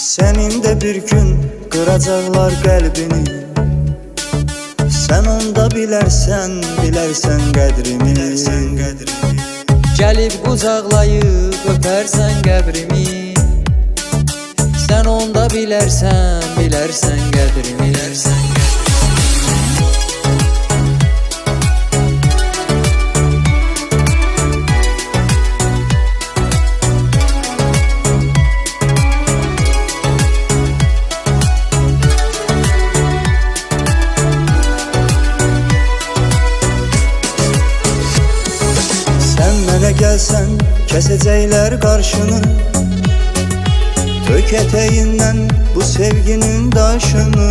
Senin de bir gün kıracaklar kalbini. Sen onda bilərsən qədrimi. Gəlib qucaqlayıb öpərsən qəbrimi. Sən onda bilərsən qədrimi. Mənə gəlsən, kəsəcəklər qarşını. Tök ətəyindən bu sevginin daşını.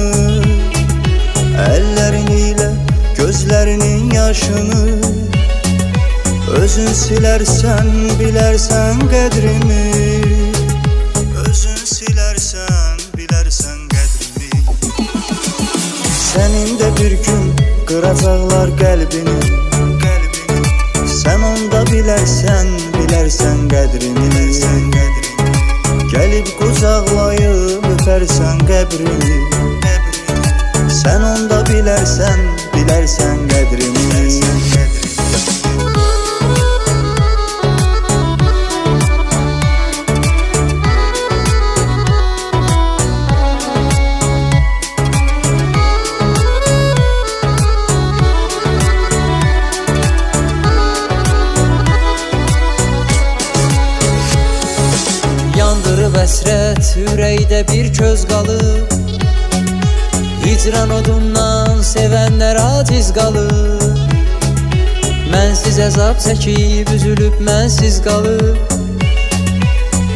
Əllərin ilə gözlərinin yaşını. Özün silərsən, bilərsən qədrimi. Özün silərsən, bilərsən qədrimi. Sənin də bir gün qıracaqlar qəlbini. Sen onda bilərsən qədrimi. Gəlib qucaqlayıb öpərsən qəbrimi. Sen onda bilərsən qədrimi. Yandırıb əsrət ürəkdə bir köz qalıb. Hicran odundan sevənlər aciz qalıb. Mənsiz əzab çəkib üzülüb mənsiz qalıb.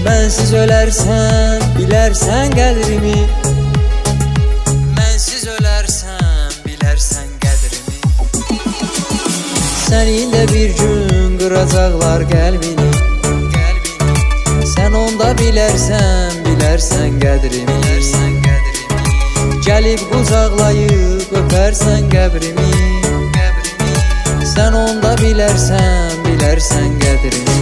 Mənsiz ölərsən, bilərsən qədrimi. Mənsiz ölərsən, bilərsən qədrimi. Sənin də bir gün qıracaqlar qəlbini. Sen onda bilərsən qədrimi. Gəlib qucaqlayıb öpərsən qəbrimi. Sen onda bilərsən qədrimi.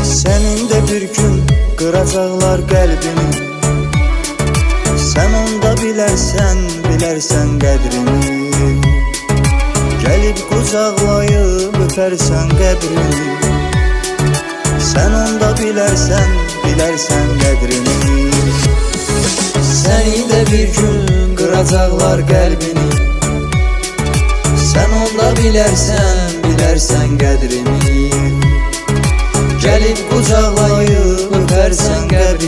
Senin de bir gün qıracaqlar qəlbini. Sen onda bilərsən qədrimi. Gəlib qucaqlayıb öpərsən qəbrimi. Sen onda bilərsən qədrimi. Senin de bir gün qıracaqlar qəlbini. Sen onda bilərsən qədrimi. Gəlib qucaqlayıb öpərsən qəbrimi.